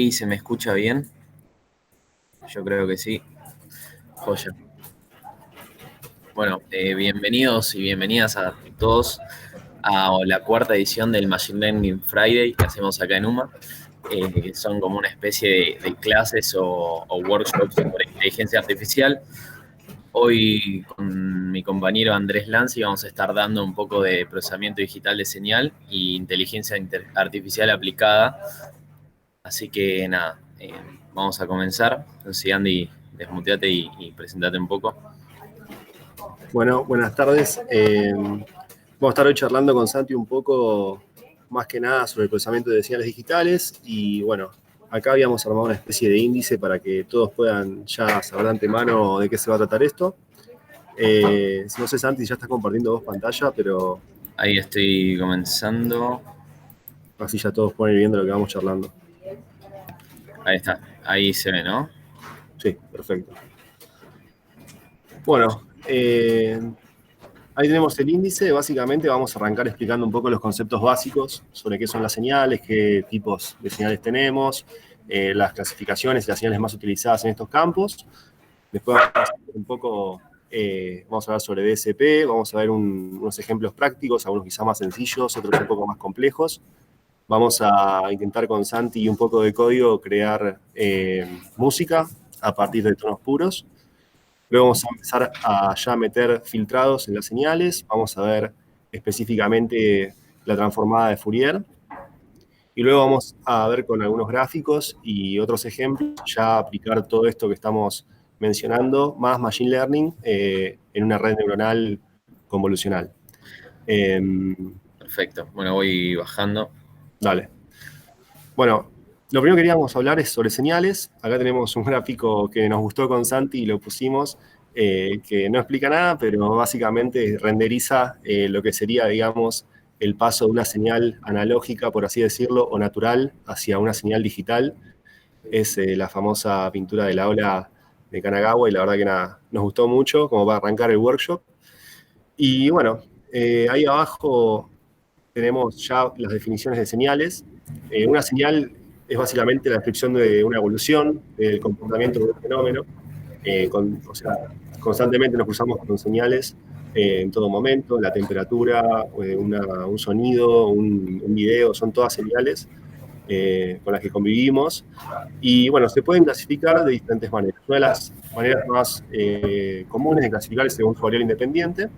¿Y se me escucha bien? Yo creo que sí. Joya. Bueno, bienvenidos y bienvenidas a todos a la cuarta edición del Machine Learning Friday que hacemos acá en UMA. Que son como una especie de clases o workshops sobre inteligencia artificial. Hoy con mi compañero Andrés Lanzi vamos a estar dando un poco de procesamiento digital de señal y inteligencia artificial aplicada. Así que nada, vamos a comenzar. Entonces, Andy, desmuteate y presentate un poco. Bueno, buenas tardes. Vamos a estar hoy charlando con Santi un poco, más que nada, sobre el procesamiento de señales digitales. Y bueno, acá habíamos armado una especie de índice para que todos puedan ya saber de antemano de qué se va a tratar esto. No sé, Santi, ya estás compartiendo vos pantalla, pero Ahí estoy comenzando. así ya todos pueden ir viendo lo que vamos charlando. Ahí está, ahí se ve, ¿no? Sí, perfecto. Bueno, ahí tenemos el índice. Básicamente vamos a arrancar explicando un poco los conceptos básicos sobre qué son las señales, qué tipos de señales tenemos, las clasificaciones y las señales más utilizadas en estos campos. Después vamos a hacer un poco, vamos a hablar sobre DSP, vamos a ver unos ejemplos prácticos, algunos quizás más sencillos, otros un poco más complejos. Vamos a intentar con Santi y un poco de código crear música a partir de tonos puros. Luego vamos a empezar a ya meter filtrados en las señales. Vamos a ver específicamente la transformada de Fourier. Y luego vamos a ver con algunos gráficos y otros ejemplos, ya aplicar todo esto que estamos mencionando, más Machine Learning, en una red neuronal convolucional. Perfecto. Bueno, voy bajando. Dale. Bueno, lo primero que queríamos hablar es sobre señales. Acá tenemos un gráfico que nos gustó con Santi y lo pusimos, que no explica nada, pero básicamente renderiza lo que sería, digamos, el paso de una señal analógica, por así decirlo, o natural, hacia una señal digital. Es la famosa pintura de la ola de Kanagawa, y la verdad que nada, nos gustó mucho como para arrancar el workshop. Y bueno, ahí abajo tenemos ya las definiciones de señales. Una señal es básicamente la descripción de una evolución del comportamiento de un fenómeno. O sea, constantemente nos cruzamos con señales en todo momento, la temperatura, un sonido, un video, son todas señales con las que convivimos. Y bueno, se pueden clasificar de diferentes maneras. Una de las maneras más comunes de clasificar es según su variable independiente,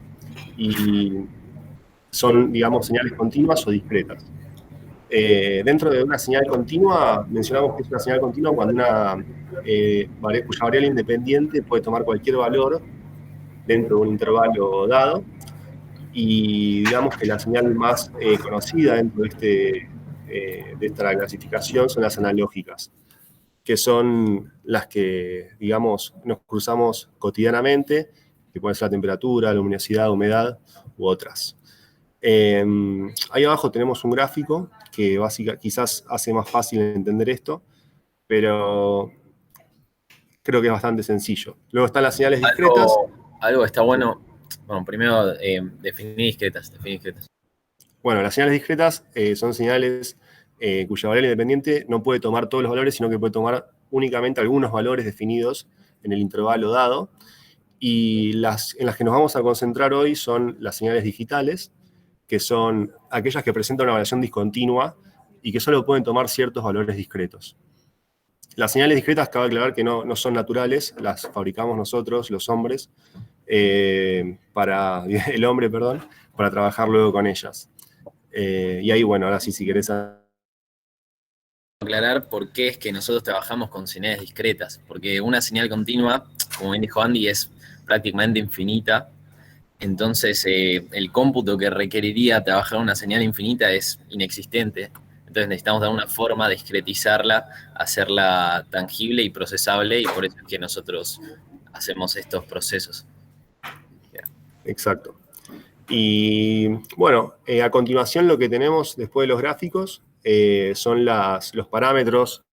y son, digamos, señales continuas o discretas. Dentro de una señal continua, mencionamos que es una señal continua cuando cuya variable independiente puede tomar cualquier valor dentro de un intervalo dado, y digamos que la señal más conocida dentro de esta clasificación son las analógicas, que son las que, digamos, nos cruzamos cotidianamente, que pueden ser la temperatura, luminosidad, humedad u otras. Ahí abajo tenemos un gráfico que quizás hace más fácil entender esto, pero creo que es bastante sencillo. Luego están las señales discretas. Algo está bueno. Bueno, primero definir discretas. Bueno, las señales discretas son señales cuya variable independiente no puede tomar todos los valores, sino que puede tomar únicamente algunos valores definidos en el intervalo dado. Y en las que nos vamos a concentrar hoy son las señales digitales, que son aquellas que presentan una variación discontinua y que solo pueden tomar ciertos valores discretos. Las señales discretas, cabe aclarar que no son naturales, las fabricamos nosotros, los hombres, el hombre, perdón, para trabajar luego con ellas. Y ahí, bueno, ahora sí, si querés... Aclarar por qué es que nosotros trabajamos con señales discretas. Porque una señal continua, como bien dijo Andy, es prácticamente infinita. Entonces, el cómputo que requeriría trabajar una señal infinita es inexistente. Entonces necesitamos dar una forma de discretizarla, hacerla tangible y procesable, y por eso es que nosotros hacemos estos procesos. Exacto. Y bueno, a continuación lo que tenemos después de los gráficos son los parámetros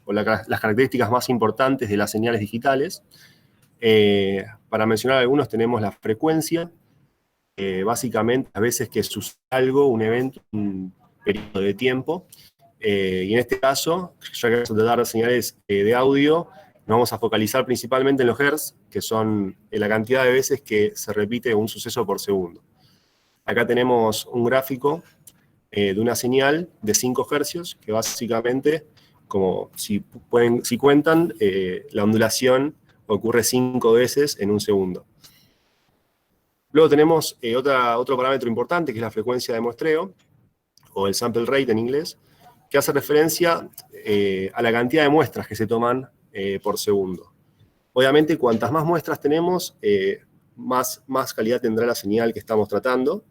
o las características más importantes de las señales digitales. Para mencionar algunos tenemos la frecuencia. Básicamente, a veces que sucede algo, un evento, un periodo de tiempo, Y en este caso, ya que vamos a tratar señales de audio, nos vamos a focalizar principalmente en los hertz, que son la cantidad de veces que se repite un suceso por segundo. Acá tenemos un gráfico de una señal de 5 hercios, que básicamente, como si cuentan, la ondulación ocurre 5 veces en un segundo. Luego tenemos otro parámetro importante, que es la frecuencia de muestreo, o el sample rate en inglés, que hace referencia a la cantidad de muestras que se toman por segundo. Obviamente, cuantas más muestras tenemos, más calidad tendrá la señal que estamos tratando.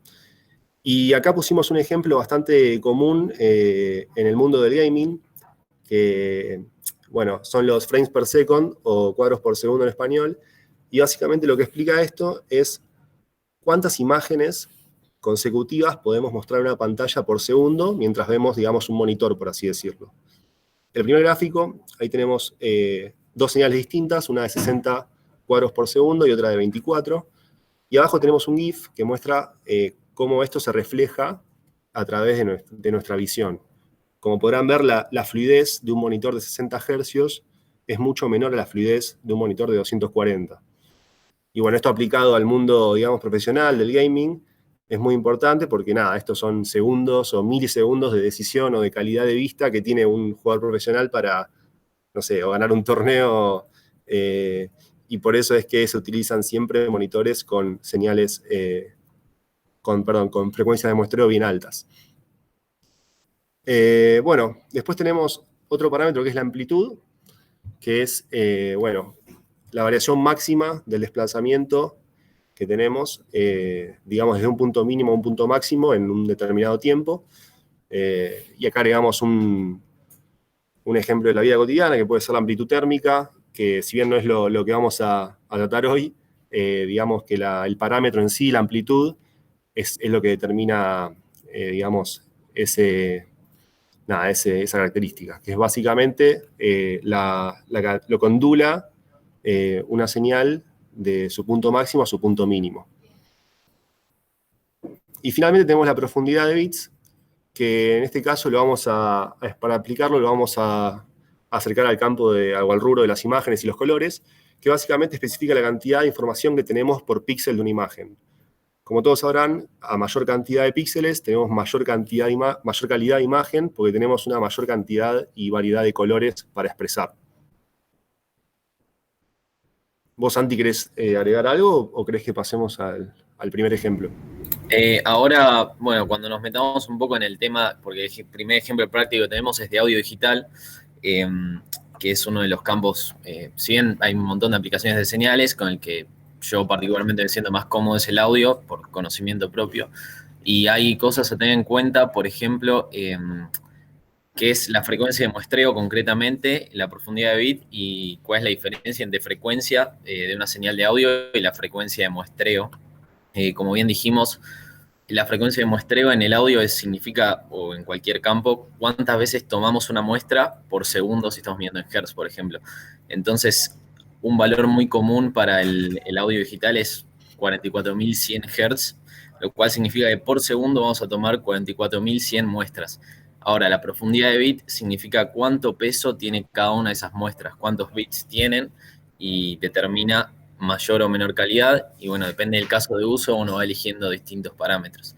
Y acá pusimos un ejemplo bastante común en el mundo del gaming, que, bueno, son los frames per second, o cuadros por segundo en español, y básicamente lo que explica esto es cuántas imágenes consecutivas podemos mostrar en una pantalla por segundo mientras vemos, digamos, un monitor, por así decirlo. El primer gráfico, ahí tenemos 2 señales distintas, una de 60 cuadros por segundo y otra de 24. Y abajo tenemos un GIF que muestra cómo esto se refleja a través de nuestra visión. Como podrán ver, la fluidez de un monitor de 60 Hz es mucho menor a la fluidez de un monitor de 240. Y bueno, esto aplicado al mundo, digamos, profesional del gaming es muy importante porque, nada, estos son segundos o milisegundos de decisión o de calidad de vista que tiene un jugador profesional para, no sé, o ganar un torneo, y por eso es que se utilizan siempre monitores con señales, con frecuencias de muestreo bien altas. Bueno, después tenemos otro parámetro que es la amplitud, que es, bueno, la variación máxima del desplazamiento que tenemos, digamos, desde un punto mínimo a un punto máximo en un determinado tiempo. Y acá agregamos un ejemplo de la vida cotidiana, que puede ser la amplitud térmica, que si bien no es lo que vamos a tratar hoy, digamos que el parámetro en sí, la amplitud, es lo que determina, digamos, esa característica, que es básicamente lo que ondula una señal de su punto máximo a su punto mínimo. Y finalmente tenemos la profundidad de bits, que en este caso para aplicarlo lo vamos a acercar al campo o al rubro de las imágenes y los colores, que básicamente especifica la cantidad de información que tenemos por píxel de una imagen. Como todos sabrán, a mayor cantidad de píxeles tenemos mayor calidad de imagen, porque tenemos una mayor cantidad y variedad de colores para expresar. ¿Vos, Santi, querés agregar algo o crees que pasemos al primer ejemplo? Ahora, bueno, cuando nos metamos un poco en el tema, porque el primer ejemplo práctico que tenemos es de audio digital, que es uno de los campos, si bien hay un montón de aplicaciones de señales, con el que yo particularmente me siento más cómodo es el audio, por conocimiento propio, y hay cosas a tener en cuenta, por ejemplo, que es la frecuencia de muestreo concretamente, la profundidad de bit y cuál es la diferencia entre frecuencia de una señal de audio y la frecuencia de muestreo. Como bien dijimos, la frecuencia de muestreo en el audio significa, o en cualquier campo, cuántas veces tomamos una muestra por segundo si estamos viendo en Hertz, por ejemplo. Entonces, un valor muy común para el audio digital es 44.100 Hz, lo cual significa que por segundo vamos a tomar 44.100 muestras. Ahora, la profundidad de bit significa cuánto peso tiene cada una de esas muestras, cuántos bits tienen, y determina mayor o menor calidad, y bueno, depende del caso de uso, uno va eligiendo distintos parámetros.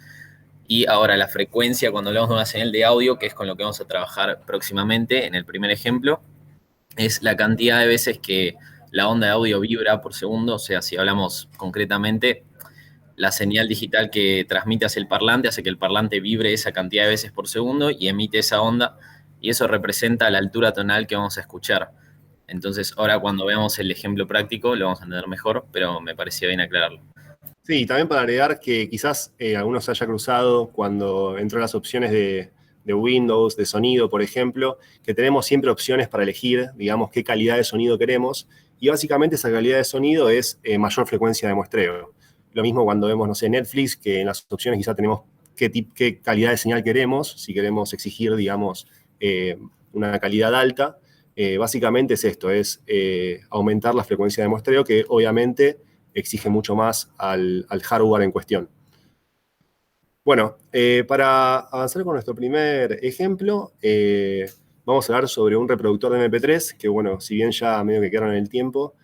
Y ahora la frecuencia, cuando hablamos de una señal de audio, que es con lo que vamos a trabajar próximamente en el primer ejemplo, es la cantidad de veces que la onda de audio vibra por segundo. O sea, si hablamos concretamente, la señal digital que transmite hacia el parlante hace que el parlante vibre esa cantidad de veces por segundo y emite esa onda, y eso representa la altura tonal que vamos a escuchar. Entonces, ahora cuando veamos el ejemplo práctico lo vamos a entender mejor, pero me parecía bien aclararlo. Sí, también para agregar que quizás algunos se haya cruzado cuando entró las opciones de Windows, de sonido, por ejemplo, que tenemos siempre opciones para elegir, digamos, qué calidad de sonido queremos, y básicamente esa calidad de sonido es mayor frecuencia de muestreo. Lo mismo cuando vemos, no sé, Netflix, que en las opciones quizás tenemos qué calidad de señal queremos, si queremos exigir, digamos, una calidad alta. Básicamente es esto, es aumentar la frecuencia de muestreo, que obviamente exige mucho más al hardware en cuestión. Bueno, para avanzar con nuestro primer ejemplo, vamos a hablar sobre un reproductor de MP3 que, bueno, si bien ya medio que quedaron en el tiempo,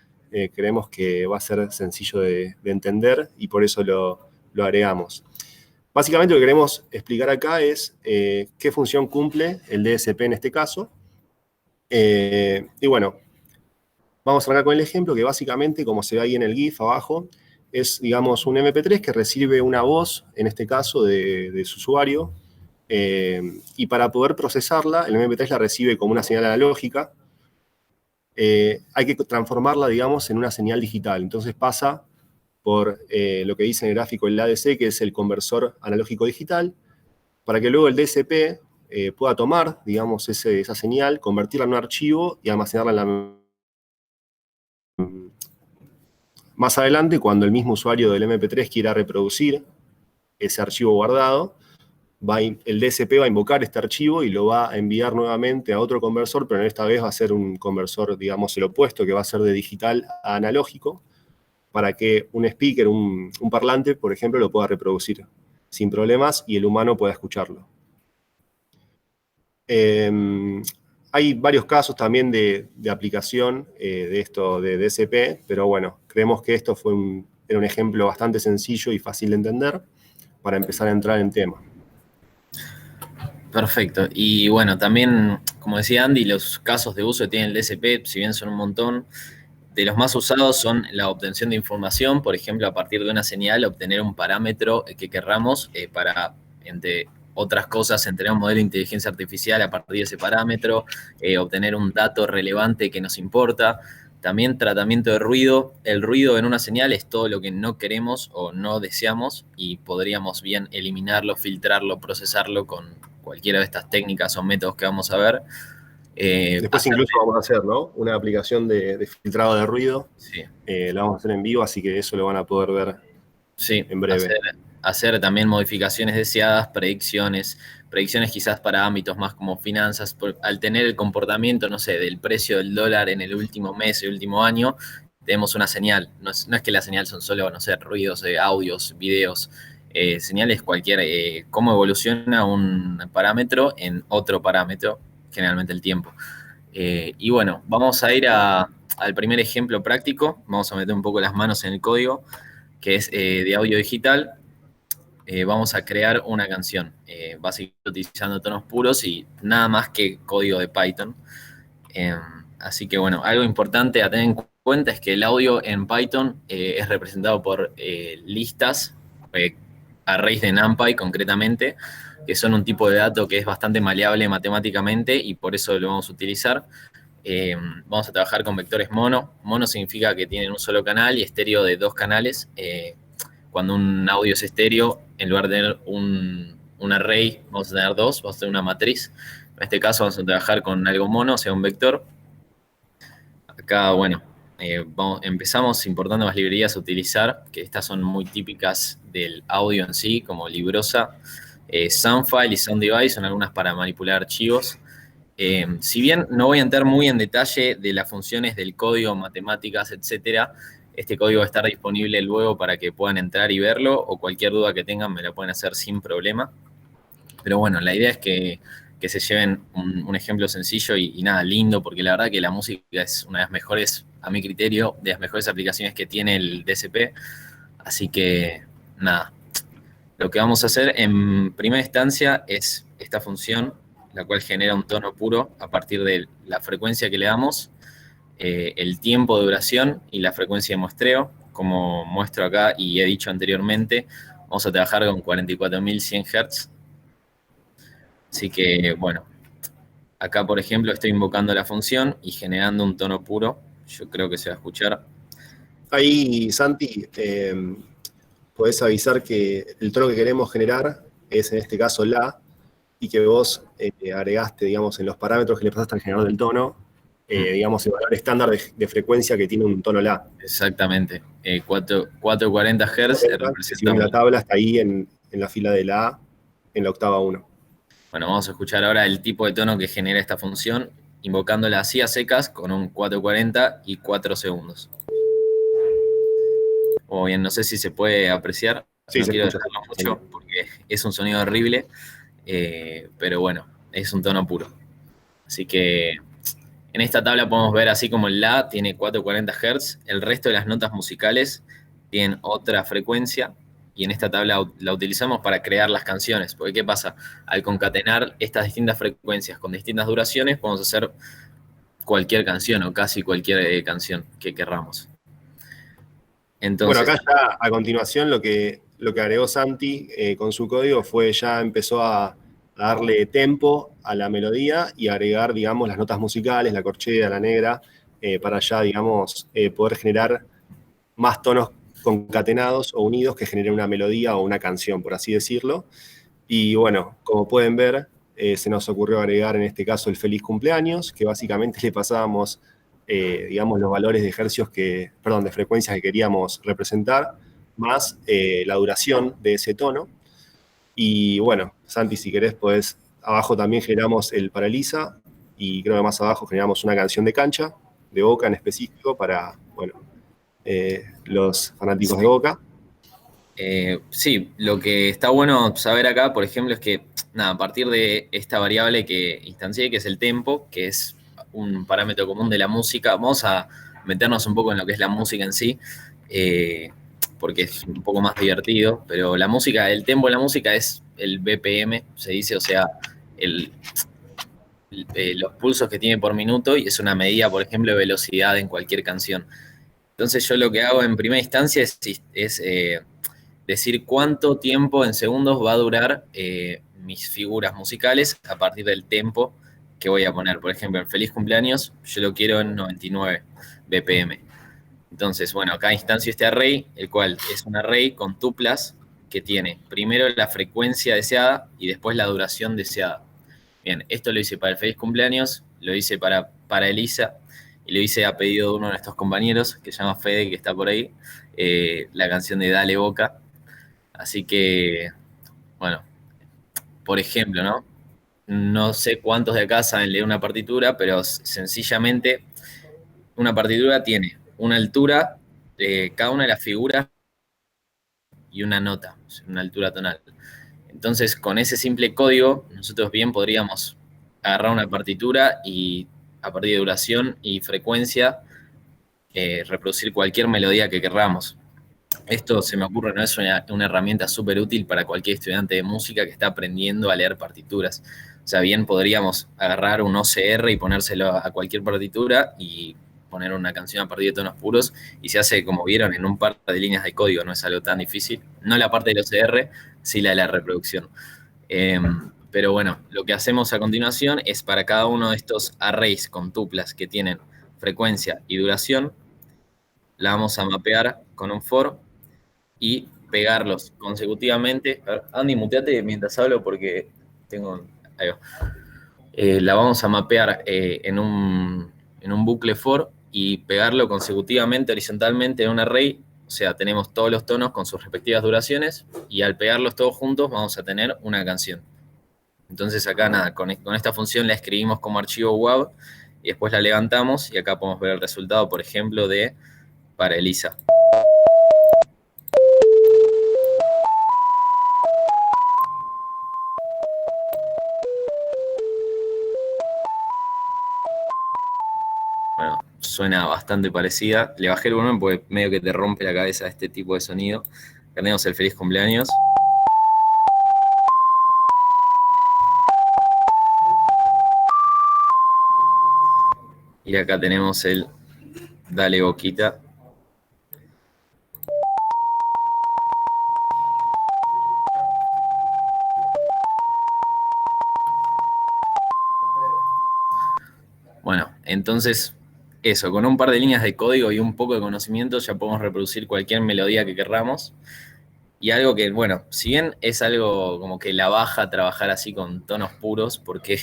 creemos que va a ser sencillo de entender y por eso lo agregamos. Básicamente lo que queremos explicar acá es qué función cumple el DSP en este caso. Y bueno, vamos a arrancar con el ejemplo que básicamente, como se ve ahí en el GIF abajo, es, digamos, un MP3 que recibe una voz, en este caso, de su usuario, y para poder procesarla, el MP3 la recibe como una señal analógica. Hay que transformarla, digamos, en una señal digital. Entonces pasa por lo que dice en el gráfico el ADC, que es el conversor analógico digital, para que luego el DSP pueda tomar, digamos, esa señal, convertirla en un archivo y almacenarla en la... Más adelante, cuando el mismo usuario del MP3 quiera reproducir ese archivo guardado, el DSP va a invocar este archivo y lo va a enviar nuevamente a otro conversor, pero en esta vez va a ser un conversor, digamos, el opuesto, que va a ser de digital a analógico, para que un speaker, un parlante, por ejemplo, lo pueda reproducir sin problemas y el humano pueda escucharlo. Hay varios casos también de aplicación de esto de DSP, pero bueno, creemos que esto era un ejemplo bastante sencillo y fácil de entender para empezar a entrar en tema. Perfecto. Y bueno, también, como decía Andy, los casos de uso que tiene el DSP, si bien son un montón, de los más usados son la obtención de información, por ejemplo, a partir de una señal, obtener un parámetro que querramos para, entre otras cosas, entrenar un modelo de inteligencia artificial a partir de ese parámetro, obtener un dato relevante que nos importa. También tratamiento de ruido. El ruido en una señal es todo lo que no queremos o no deseamos y podríamos bien eliminarlo, filtrarlo, procesarlo con cualquiera de estas técnicas o métodos que vamos a ver. Después incluso vamos a hacer, ¿no?, una aplicación de filtrado de ruido. Sí. La vamos a hacer en vivo, así que eso lo van a poder ver en breve. Hacer también modificaciones deseadas, predicciones quizás para ámbitos más como finanzas, al tener el comportamiento, no sé, del precio del dólar en el último mes, el último año, tenemos una señal. No es que la señal son solo, no sé, ruidos, audios, videos, señales cualquier, cómo evoluciona un parámetro en otro parámetro, generalmente el tiempo. Y bueno, vamos a ir al primer ejemplo práctico, vamos a meter un poco las manos en el código, que es de audio digital. Vamos a crear una canción, básicamente utilizando tonos puros y nada más que código de Python. Así que bueno, algo importante a tener en cuenta es que el audio en Python es representado por listas, arrays de NumPy concretamente, que son un tipo de dato que es bastante maleable matemáticamente y por eso lo vamos a utilizar. Vamos a trabajar con vectores mono. Mono significa que tienen un solo canal y estéreo de dos canales. Cuando un audio es estéreo, en lugar de tener un array, vamos a tener dos, vamos a tener una matriz. En este caso vamos a trabajar con algo mono, o sea, un vector. Acá, bueno, empezamos importando las librerías a utilizar, que estas son muy típicas del audio en sí, como Librosa. Soundfile y SoundDevice son algunas para manipular archivos. Si bien no voy a entrar muy en detalle de las funciones del código, matemáticas, etcétera, este código va a estar disponible luego para que puedan entrar y verlo, o cualquier duda que tengan me la pueden hacer sin problema. Pero bueno, la idea es que se lleven un ejemplo sencillo y nada, lindo, porque la verdad que la música es una de las mejores, a mi criterio, de las mejores aplicaciones que tiene el DSP. Así que nada, lo que vamos a hacer en primera instancia es esta función, la cual genera un tono puro a partir de la frecuencia que le damos, el tiempo de duración y la frecuencia de muestreo. Como muestro acá y he dicho anteriormente, vamos a trabajar con 44.100 Hz. Así que, bueno, acá, por ejemplo, estoy invocando la función y generando un tono puro. Yo creo que se va a escuchar. Ahí, Santi, podés avisar que el tono que queremos generar es, en este caso, la, y que vos agregaste, digamos, en los parámetros que le pasaste al generador del tono, digamos, el valor estándar de frecuencia que tiene un tono la. Exactamente. 440 Hz Si ven la tabla, está ahí en la fila de la A, en la octava 1. Bueno, vamos a escuchar ahora el tipo de tono que genera esta función, invocándola así a secas con un 440 y 4 segundos. O bien, no sé si se puede apreciar. Sí, no se quiero escucha. dejarlo mucho porque porque es un sonido horrible, pero bueno, es un tono puro. Así que en esta tabla podemos ver así como el La tiene 440 Hz, el resto de las notas musicales tienen otra frecuencia y en esta tabla la utilizamos para crear las canciones. Porque ¿qué pasa? Al concatenar estas distintas frecuencias con distintas duraciones, podemos hacer cualquier canción o casi cualquier canción que querramos. Bueno, Entonces, acá ya a continuación lo que agregó Santi con su código fue ya empezó a darle tempo a la melodía y agregar, digamos, las notas musicales, la corchea, la negra, para ya, digamos, poder generar más tonos concatenados o unidos que generen una melodía o una canción, por así decirlo. Y bueno, como pueden ver, se nos ocurrió agregar en este caso el feliz cumpleaños, que básicamente le pasábamos, digamos, los valores de hercios perdón, de frecuencias que queríamos representar, más la duración de ese tono. Y bueno, Santi, si querés, pues abajo también generamos el Paralisa y creo que más abajo generamos una canción de cancha, de Boca en específico, para, bueno, los fanáticos de sí. Boca. Sí, lo que está bueno saber acá, por ejemplo, es que, nada, a partir de esta variable que instancié, que es el tempo, que es un parámetro común de la música, vamos a meternos un poco en lo que es la música en sí, eh, porque es un poco más divertido, pero la música, el tempo de la música es el BPM, se dice, o sea, el, los pulsos que tiene por minuto y es una medida, por ejemplo, de velocidad en cualquier canción. Entonces yo lo que hago en primera instancia es decir cuánto tiempo en segundos va a durar mis figuras musicales a partir del tempo que voy a poner. Por ejemplo, en Feliz Cumpleaños yo lo quiero en 99 BPM. Entonces, bueno, acá instancio este array, el cual es un array con tuplas que tiene primero la frecuencia deseada y después la duración deseada. Bien, esto lo hice para el Feliz Cumpleaños, lo hice para Elisa y lo hice a pedido de uno de nuestros compañeros que se llama Fede, que está por ahí, la canción de Dale Boca. Así que, bueno, por ejemplo, ¿no? No sé cuántos de acá saben leer una partitura, pero sencillamente una partitura tiene una altura de cada una de las figuras y una nota, una altura tonal. Entonces, con ese simple código, nosotros bien podríamos agarrar una partitura y a partir de duración y frecuencia reproducir cualquier melodía que querramos. Esto se me ocurre, no es una herramienta súper útil para cualquier estudiante de música que está aprendiendo a leer partituras. O sea, bien podríamos agarrar un OCR y ponérselo a cualquier partitura y poner una canción a partir de tonos puros y se hace, como vieron, en un par de líneas de código, no es algo tan difícil. No la parte del OCR, sí la de la reproducción. Eh, pero bueno, lo que hacemos a continuación es para cada uno de estos arrays con tuplas que tienen frecuencia y duración, la vamos a mapear con un for y pegarlos consecutivamente. A ver, Andy, muteate mientras hablo porque tengo... Ahí va. La vamos a mapear en un bucle for y pegarlo consecutivamente, horizontalmente en un array. O sea, tenemos todos los tonos con sus respectivas duraciones y al pegarlos todos juntos vamos a tener una canción. Entonces acá nada, con esta función la escribimos como archivo WAV y después la levantamos y acá podemos ver el resultado, por ejemplo, de para Elisa. Bueno, suena bastante parecida. Le bajé el volumen porque medio que te rompe la cabeza este tipo de sonido. Acá tenemos el feliz cumpleaños. Y acá tenemos el Dale Boquita. Bueno, entonces eso, con un par de líneas de código y un poco de conocimiento ya podemos reproducir cualquier melodía que querramos. Y algo que, bueno, si bien es algo como que la baja trabajar así con tonos puros, porque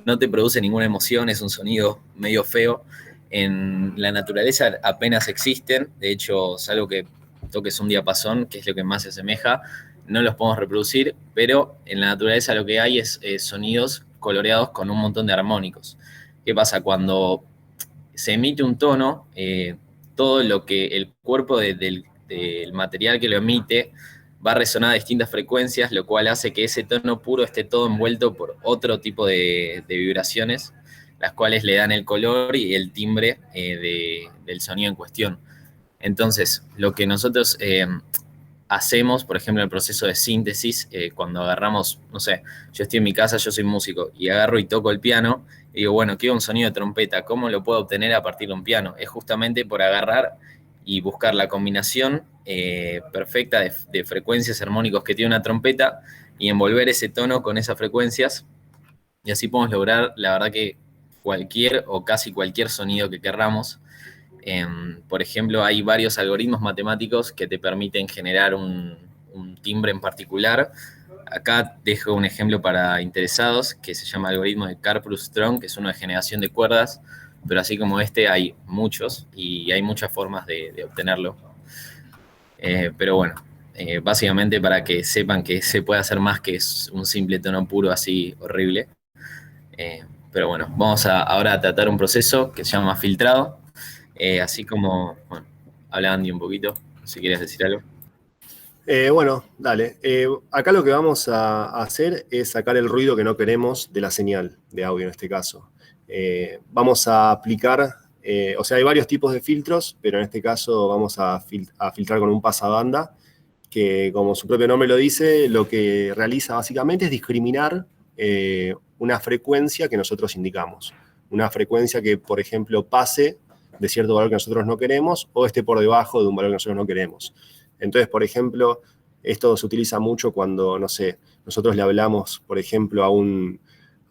no te produce ninguna emoción, es un sonido medio feo. En la naturaleza apenas existen, de hecho, salvo que toques un diapasón, que es lo que más se asemeja, no los podemos reproducir, pero en la naturaleza lo que hay es sonidos coloreados con un montón de armónicos. ¿Qué pasa? Cuando se emite un tono, todo lo que el cuerpo del material que lo emite va a resonar a distintas frecuencias, lo cual hace que ese tono puro esté todo envuelto por otro tipo de vibraciones, las cuales le dan el color y el timbre del sonido en cuestión. Entonces, lo que nosotros hacemos, por ejemplo, en el proceso de síntesis, cuando agarramos, no sé, yo estoy en mi casa, yo soy músico, y agarro y toco el piano, y digo, bueno, quiero un sonido de trompeta, ¿cómo lo puedo obtener a partir de un piano? Es justamente por agarrar y buscar la combinación perfecta de frecuencias armónicos que tiene una trompeta y envolver ese tono con esas frecuencias, y así podemos lograr, la verdad que cualquier o casi cualquier sonido que querramos. Por ejemplo, hay varios algoritmos matemáticos que te permiten generar un timbre en particular. Acá dejo un ejemplo para interesados que se llama algoritmo de Karpus-Strong, que es uno de generación de cuerdas, pero así como este hay muchos y hay muchas formas de obtenerlo. Pero bueno, básicamente para que sepan que se puede hacer más que un simple tono puro así horrible. Pero bueno, vamos ahora a tratar un proceso que se llama filtrado. Así como, bueno, habla Andy un poquito, si quieres decir algo. Bueno, dale. Acá lo que vamos a hacer es sacar el ruido que no queremos de la señal de audio en este caso. Vamos a aplicar, o sea, hay varios tipos de filtros, pero en este caso vamos a filtrar con un pasabanda, que como su propio nombre lo dice, lo que realiza básicamente es discriminar una frecuencia que nosotros indicamos. Una frecuencia que, por ejemplo, pase de cierto valor que nosotros no queremos o esté por debajo de un valor que nosotros no queremos. Entonces, por ejemplo, esto se utiliza mucho cuando, no sé, nosotros le hablamos, por ejemplo, a un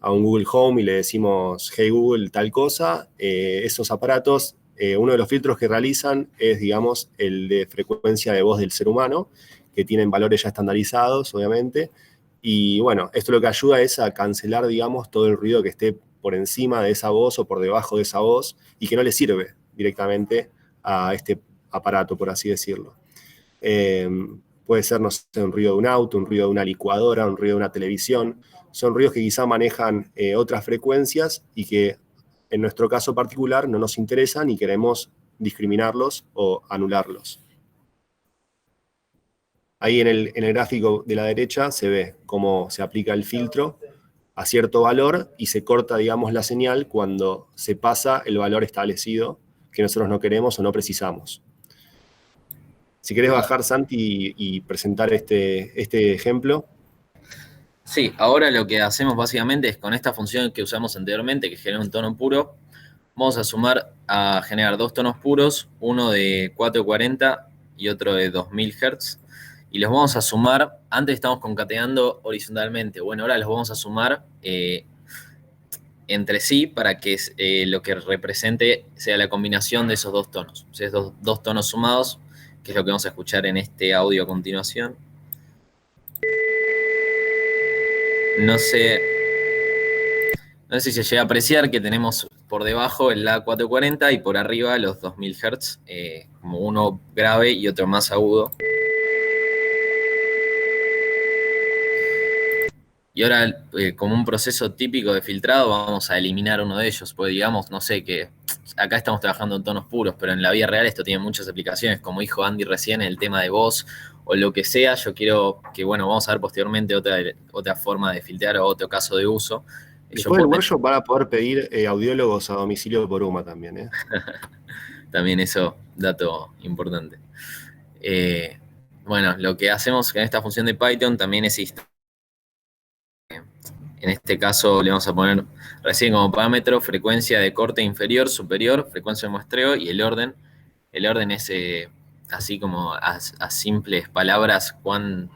Google Home y le decimos, hey Google, tal cosa. Esos aparatos, uno de los filtros que realizan es, digamos, el de frecuencia de voz del ser humano, que tienen valores ya estandarizados, obviamente. Y bueno, esto lo que ayuda es a cancelar, digamos, todo el ruido que esté por encima de esa voz o por debajo de esa voz y que no le sirve directamente a este aparato, por así decirlo. Puede ser, no sé, un ruido de un auto, un ruido de una licuadora, un ruido de una televisión. Son ruidos que quizá manejan otras frecuencias y que en nuestro caso particular no nos interesan y queremos discriminarlos o anularlos. Ahí en el gráfico de la derecha se ve cómo se aplica el filtro a cierto valor y se corta, digamos, la señal cuando se pasa el valor establecido que nosotros no queremos o no precisamos. Si querés bajar, Santi, y presentar este ejemplo. Sí, ahora lo que hacemos básicamente es con esta función que usamos anteriormente, que genera un tono puro, vamos a sumar a generar dos tonos puros, uno de 440 y otro de 2000 Hz, y los vamos a sumar, antes estamos concatenando horizontalmente, bueno, ahora los vamos a sumar entre sí para que lo que represente sea la combinación de esos dos tonos, o sea, esos dos tonos sumados, que es lo que vamos a escuchar en este audio a continuación. No sé si se llega a apreciar que tenemos por debajo el La440 y por arriba los 2000 Hz, como uno grave y otro más agudo. Y ahora, como un proceso típico de filtrado, vamos a eliminar uno de ellos, porque digamos, no sé, que acá estamos trabajando en tonos puros, pero en la vida real esto tiene muchas aplicaciones, como dijo Andy recién, el tema de voz o lo que sea. Yo quiero que, bueno, vamos a ver posteriormente otra forma de filtrar o otro caso de uso. Después del workshop van a poder pedir audiólogos a domicilio por UMA también. También eso, dato importante. Bueno, lo que hacemos en esta función de Python también es en este caso le vamos a poner recién como parámetro frecuencia de corte inferior, superior, frecuencia de muestreo y el orden. El orden es así como a simples palabras cuán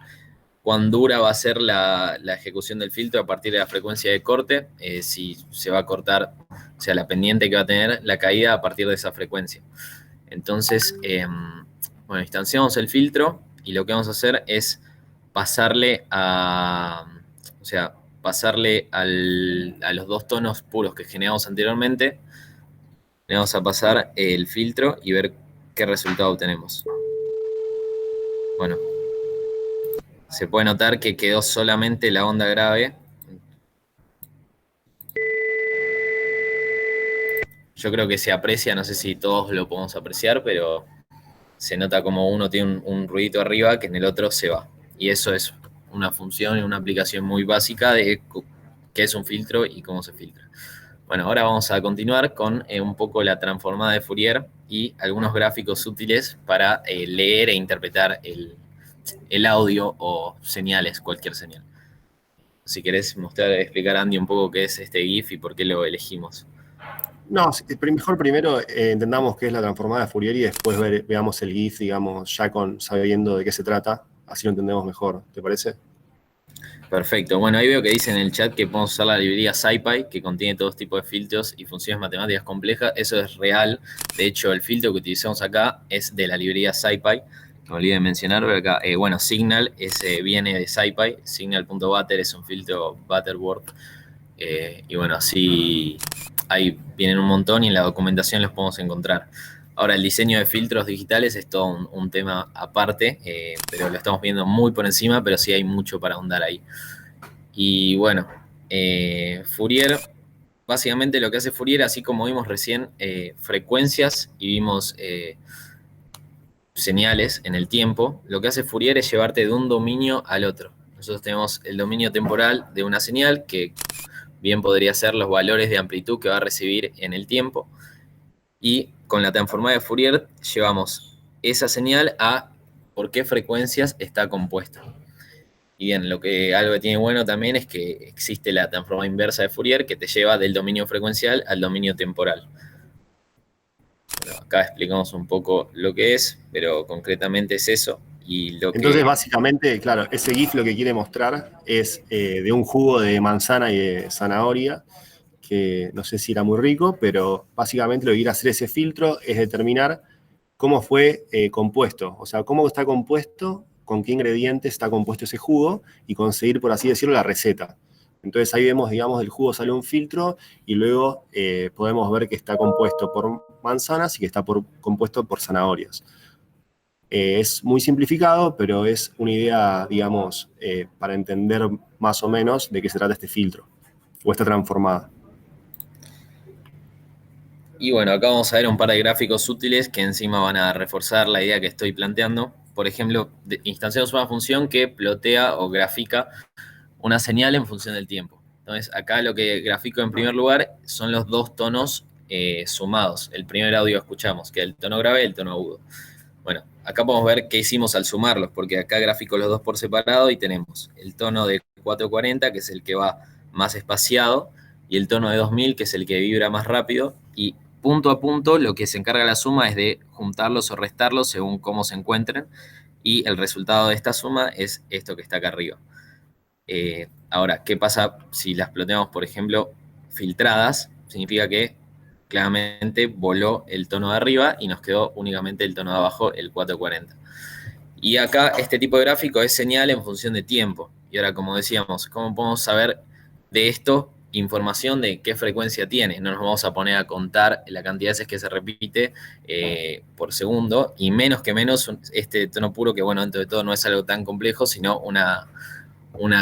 dura va a ser la ejecución del filtro a partir de la frecuencia de corte, si se va a cortar, o sea, la pendiente que va a tener la caída a partir de esa frecuencia. Entonces, bueno, instanciamos el filtro y lo que vamos a hacer es pasarle a los dos tonos puros que generamos anteriormente, le vamos a pasar el filtro y ver qué resultado obtenemos. Bueno, se puede notar que quedó solamente la onda grave. Yo creo que se aprecia, no sé si todos lo podemos apreciar, pero se nota como uno tiene un ruidito arriba que en el otro se va. Y eso es una función y una aplicación muy básica de qué es un filtro y cómo se filtra. Bueno, ahora vamos a continuar con un poco la transformada de Fourier y algunos gráficos útiles para leer e interpretar el audio o señales, cualquier señal. Si querés mostrar, explicar, Andy, un poco qué es este GIF y por qué lo elegimos. No, mejor primero entendamos qué es la transformada de Fourier y después veamos el GIF, digamos, ya sabiendo de qué se trata, así lo entendemos mejor, ¿te parece? Perfecto. Bueno, ahí veo que dice en el chat que podemos usar la librería SciPy, que contiene todos tipos de filtros y funciones matemáticas complejas. Eso es real. De hecho, el filtro que utilizamos acá es de la librería SciPy. Me olvidé de mencionar, pero acá, bueno, Signal viene de SciPy. Signal.butter es un filtro Butterworth. Y bueno, así ahí vienen un montón y en la documentación los podemos encontrar. Ahora, el diseño de filtros digitales es todo un tema aparte, pero lo estamos viendo muy por encima, pero sí hay mucho para ahondar ahí. Y bueno, Fourier, básicamente lo que hace Fourier, así como vimos recién frecuencias y vimos señales en el tiempo, lo que hace Fourier es llevarte de un dominio al otro. Nosotros tenemos el dominio temporal de una señal, que bien podría ser los valores de amplitud que va a recibir en el tiempo, y con la transformada de Fourier llevamos esa señal a por qué frecuencias está compuesta. Y bien, algo que tiene bueno también es que existe la transformada inversa de Fourier que te lleva del dominio frecuencial al dominio temporal. Bueno, acá explicamos un poco lo que es, pero concretamente es eso. Y lo Entonces, que básicamente, claro, ese GIF lo que quiere mostrar es de un jugo de manzana y de zanahoria, que no sé si era muy rico, pero básicamente lo que quiere hacer ese filtro es determinar cómo fue compuesto, o sea, cómo está compuesto, con qué ingredientes está compuesto ese jugo y conseguir, por así decirlo, la receta. Entonces ahí vemos, digamos, del jugo sale un filtro y luego podemos ver que está compuesto por manzanas y que está compuesto por zanahorias. Es muy simplificado, pero es una idea, digamos, para entender más o menos de qué se trata este filtro o esta transformada. Y bueno, acá vamos a ver un par de gráficos útiles que encima van a reforzar la idea que estoy planteando. Por ejemplo, instanciamos una función que plotea o grafica una señal en función del tiempo. Entonces, acá lo que grafico en primer lugar son los dos tonos sumados. El primer audio escuchamos, que es el tono grave y el tono agudo. Bueno, acá podemos ver qué hicimos al sumarlos, porque acá grafico los dos por separado y tenemos el tono de 440, que es el que va más espaciado, y el tono de 2000, que es el que vibra más rápido, y punto a punto lo que se encarga la suma es de juntarlos o restarlos según cómo se encuentren, y el resultado de esta suma es esto que está acá arriba. Ahora, ¿qué pasa si las ploteamos, por ejemplo, filtradas? Significa que claramente voló el tono de arriba y nos quedó únicamente el tono de abajo, el 440. Y acá este tipo de gráfico es señal en función de tiempo. Y ahora, como decíamos, ¿cómo podemos saber de esto información de qué frecuencia tiene? No nos vamos a poner a contar la cantidad de veces que se repite por segundo, y menos que menos este tono puro, que bueno, dentro de todo no es algo tan complejo, sino una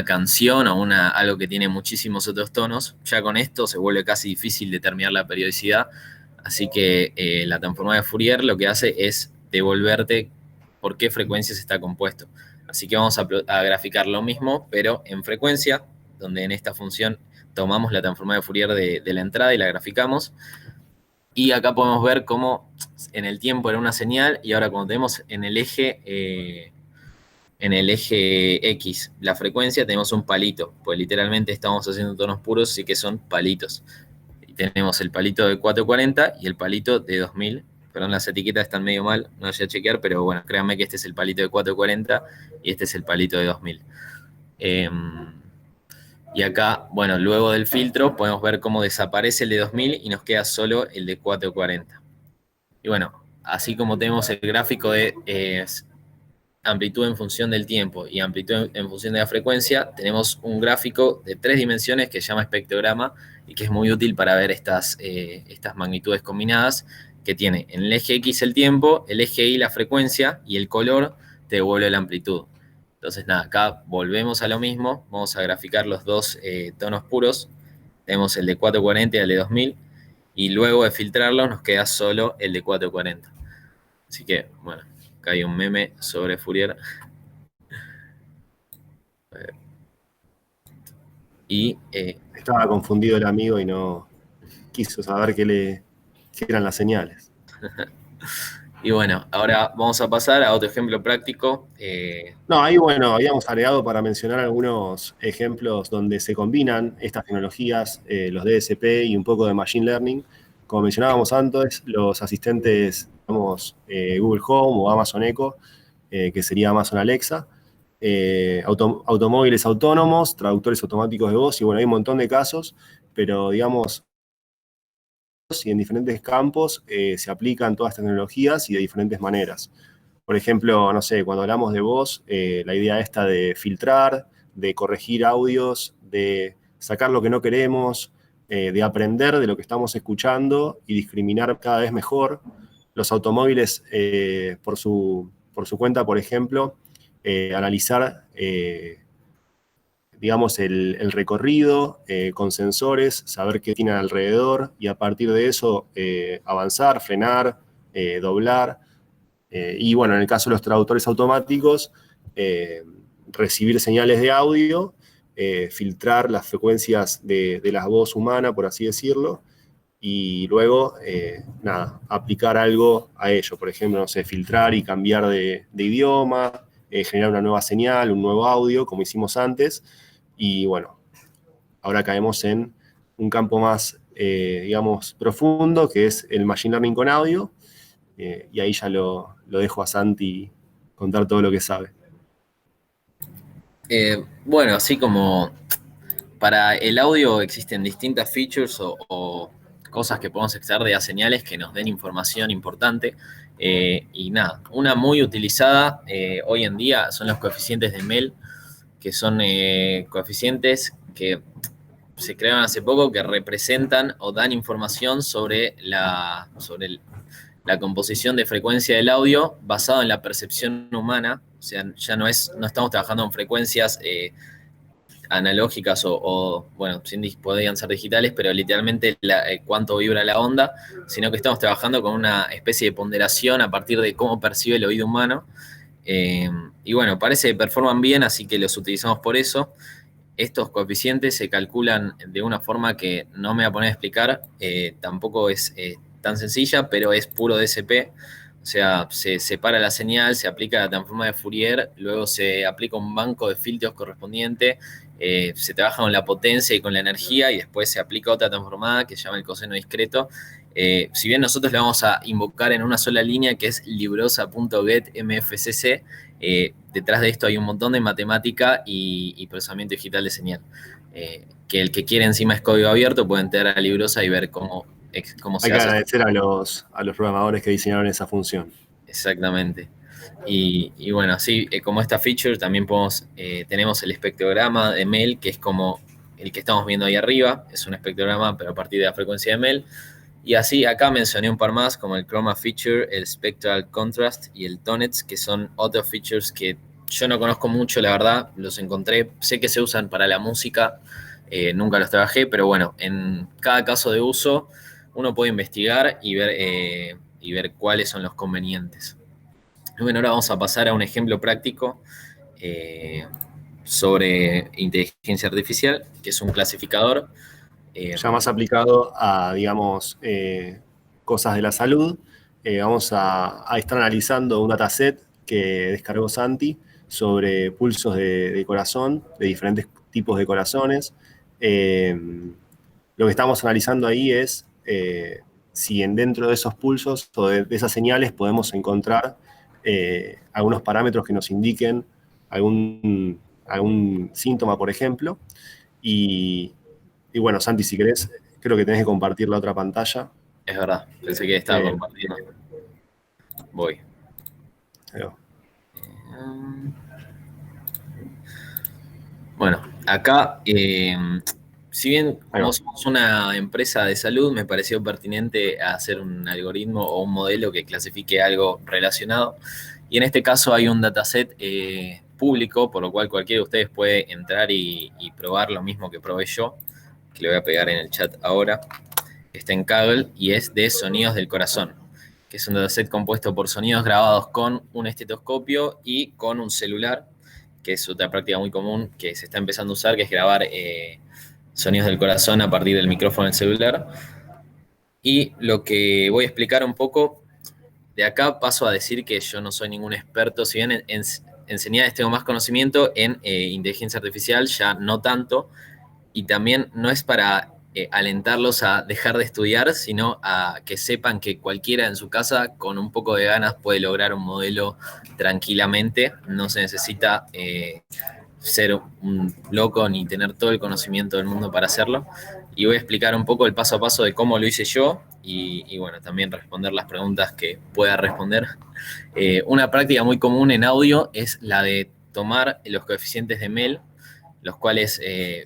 canción o algo que tiene muchísimos otros tonos. Ya con esto se vuelve casi difícil determinar la periodicidad, así que la transformada de Fourier lo que hace es devolverte por qué frecuencias está compuesto. Así que vamos a graficar lo mismo, pero en frecuencia, donde en esta función tomamos la transformada de Fourier de la entrada y la graficamos. Y acá podemos ver cómo en el tiempo era una señal y ahora cuando tenemos en el eje X la frecuencia, tenemos un palito, pues literalmente estamos haciendo tonos puros, así que son palitos. Y tenemos el palito de 440 y el palito de 2000. Perdón, las etiquetas están medio mal, no voy a chequear, pero bueno, créanme que este es el palito de 440 y este es el palito de 2000. Y acá, bueno, luego del filtro podemos ver cómo desaparece el de 2000 y nos queda solo el de 440. Y bueno, así como tenemos el gráfico de amplitud en función del tiempo y amplitud en función de la frecuencia, tenemos un gráfico de 3 dimensiones que se llama espectrograma y que es muy útil para ver estas magnitudes combinadas, que tiene en el eje X el tiempo, el eje Y la frecuencia y el color te devuelve la amplitud. Entonces nada, acá volvemos a lo mismo, vamos a graficar los dos tonos puros, tenemos el de 440 y el de 2000, y luego de filtrarlos nos queda solo el de 440. Así que, bueno, acá hay un meme sobre Fourier. Y Estaba confundido el amigo y no quiso saber qué eran las señales. Y bueno, ahora vamos a pasar a otro ejemplo práctico. No, ahí bueno, habíamos agregado para mencionar algunos ejemplos donde se combinan estas tecnologías, los DSP y un poco de Machine Learning. Como mencionábamos antes, los asistentes, digamos, Google Home o Amazon Echo, que sería Amazon Alexa, automóviles autónomos, traductores automáticos de voz, y bueno, hay un montón de casos, pero digamos, y en diferentes campos se aplican todas estas tecnologías y de diferentes maneras. Por ejemplo, no sé, cuando hablamos de voz, la idea esta de filtrar, de corregir audios, de sacar lo que no queremos, de aprender de lo que estamos escuchando y discriminar cada vez mejor. Los automóviles, por su cuenta, por ejemplo, analizar digamos, el recorrido con sensores, saber qué tiene alrededor y a partir de eso avanzar, frenar, doblar. Y bueno, en el caso de los traductores automáticos, recibir señales de audio, filtrar las frecuencias de la voz humana, por así decirlo, y luego, nada, aplicar algo a ello. Por ejemplo, no sé, filtrar y cambiar de idioma, generar una nueva señal, un nuevo audio, como hicimos antes. Y bueno, ahora caemos en un campo más, digamos, profundo, que es el Machine Learning con audio. Y ahí ya lo dejo a Santi contar todo lo que sabe. bueno, así como para el audio existen distintas features o cosas que podemos extraer de las señales que nos den información importante. Y nada, una muy utilizada hoy en día son los coeficientes de Mel, que son coeficientes que se crearon hace poco que representan o dan información sobre la composición de frecuencia del audio basado en la percepción humana. O sea, ya no estamos trabajando en frecuencias analógicas bueno, podrían ser digitales, pero literalmente cuánto vibra la onda, sino que estamos trabajando con una especie de ponderación a partir de cómo percibe el oído humano. Y bueno, parece que performan bien, así que los utilizamos por eso. Estos coeficientes se calculan de una forma que no me voy a poner a explicar, tampoco es tan sencilla, pero es puro DSP. O sea, se separa la señal, se aplica la transforma de Fourier, luego se aplica un banco de filtros correspondiente, se trabaja con la potencia y con la energía y después se aplica otra transformada que se llama el coseno discreto. Si bien nosotros le vamos a invocar en una sola línea que es librosa.getMFCC, detrás de esto hay un montón de matemática y procesamiento digital de señal. Que el que quiere encima es código abierto puede entrar a Librosa y ver cómo Hay se que hace. agradecer a los programadores que diseñaron esa función. Exactamente. Y bueno, así como esta feature, también tenemos el espectrograma de Mel, que es como el que estamos viendo ahí arriba. Es un espectrograma, pero a partir de la frecuencia de Mel. Y así acá mencioné un par más, como el Chroma Feature, el Spectral Contrast y el Tonets, que son otros features que yo no conozco mucho, la verdad. Los encontré, sé que se usan para la música, nunca los trabajé, pero bueno, en cada caso de uso uno puede investigar y ver cuáles son los convenientes. Y bueno, ahora vamos a pasar a un ejemplo práctico eh, sobre inteligencia artificial, que es un clasificador. Ya más aplicado a, digamos, cosas de la salud, vamos a estar analizando un dataset que descargó Santi sobre pulsos de corazón, de diferentes tipos de corazones. Lo que estamos analizando ahí es si dentro de esos pulsos o de esas señales podemos encontrar algunos parámetros que nos indiquen algún síntoma, por ejemplo. Y bueno, Santi, si querés, creo que tenés que compartir la otra pantalla. Es verdad, pensé que estaba compartiendo. Voy. Bueno, acá, si bien como somos una empresa de salud, me pareció pertinente hacer un algoritmo o un modelo que clasifique algo relacionado. Y en este caso hay un dataset público, por lo cual cualquiera de ustedes puede entrar y probar lo mismo que probé yo, que le voy a pegar en el chat ahora. Está en Kaggle y es de sonidos del corazón, que es un dataset compuesto por sonidos grabados con un estetoscopio y con un celular. que es otra práctica muy común que se está empezando a usar, que es grabar sonidos del corazón a partir del micrófono del celular. Y lo que voy a explicar un poco, de acá paso a decir que yo no soy ningún experto, si bien en señales tengo más conocimiento, en inteligencia artificial ya no tanto, y también no es para alentarlos a dejar de estudiar, sino a que sepan que cualquiera en su casa con un poco de ganas puede lograr un modelo tranquilamente, no se necesita ser un loco ni tener todo el conocimiento del mundo para hacerlo. Y voy a explicar un poco el paso a paso de cómo lo hice yo y bueno, también responder las preguntas que pueda responder. Una práctica muy común en audio es la de tomar los coeficientes de Mel, los cuales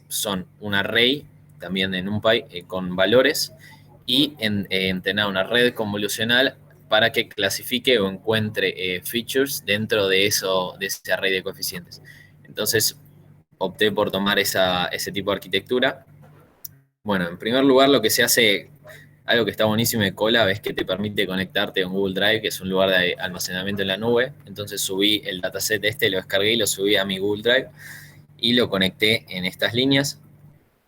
son un array, también en NumPy, con valores, y entrenar una red convolucional para que clasifique o encuentre features dentro de ese array de coeficientes. Entonces opté por tomar ese tipo de arquitectura. Bueno, en primer lugar lo que se hace, algo que está buenísimo de Colab, es que te permite conectarte con Google Drive, que es un lugar de almacenamiento en la nube. Entonces subí el dataset lo descargué y lo subí a mi Google Drive y lo conecté en estas líneas.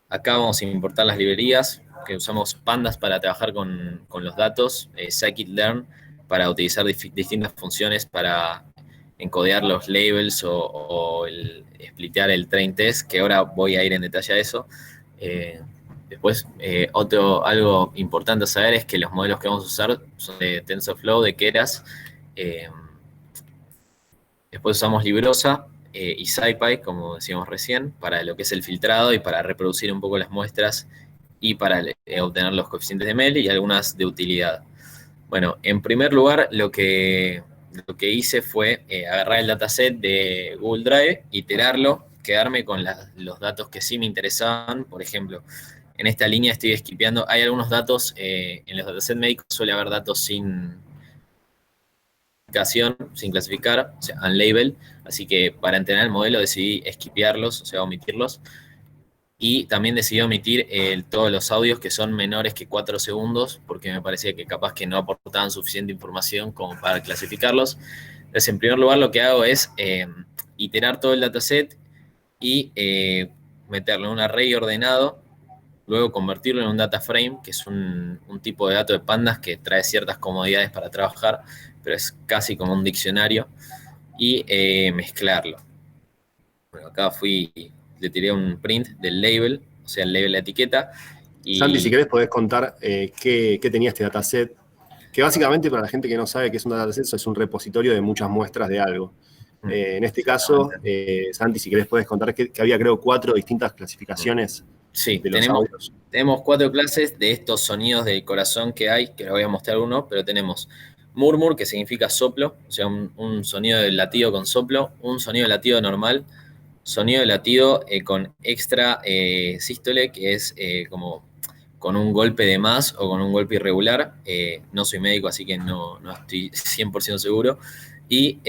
Acá vamos a importar las librerías, que usamos Pandas para trabajar con los datos, scikit-learn para utilizar distintas funciones para encodear los labels o splitear el train test, que ahora voy a ir en detalle a eso. Después, algo importante a saber es que los modelos que vamos a usar son de TensorFlow, de Keras. Después usamos Librosa y SciPy, como decíamos recién, para lo que es el filtrado y para reproducir un poco las muestras y para obtener los coeficientes de Mel y algunas de utilidad. Bueno, en primer lugar, lo que hice fue agarrar el dataset de Google Drive, iterarlo, quedarme con los datos que sí me interesaban. Por ejemplo, en esta línea estoy skipeando. Hay algunos datos, en los datasets médicos suele haber datos sin clasificar, o sea, unlabeled. Así que para entrenar el modelo decidí skipearlos, o sea, omitirlos. Y también decidí omitir todos los audios que son menores que 4 segundos, porque me parecía que capaz que no aportaban suficiente información como para clasificarlos. Entonces, en primer lugar, lo que hago es iterar todo el dataset y meterlo en un array ordenado, luego convertirlo en un data frame, que es un tipo de dato de pandas que trae ciertas comodidades para trabajar, pero es casi como un diccionario, y mezclarlo. Bueno, acá le tiré un print del label, o sea, el label de la etiqueta. Santi, si querés podés contar qué tenía este dataset, que básicamente para la gente que no sabe qué es un dataset, eso es un repositorio de muchas muestras de algo. En este caso, Santi, si querés podés contar que había, creo, 4 distintas clasificaciones de los audios. Tenemos 4 clases de estos sonidos del corazón que hay, que les voy a mostrar uno, pero tenemos murmur, que significa soplo, o sea, un sonido de latido con soplo, un sonido de latido normal, sonido de latido con extra sístole, que es como con un golpe de más o con un golpe irregular. No soy médico, así que no estoy 100% seguro. Y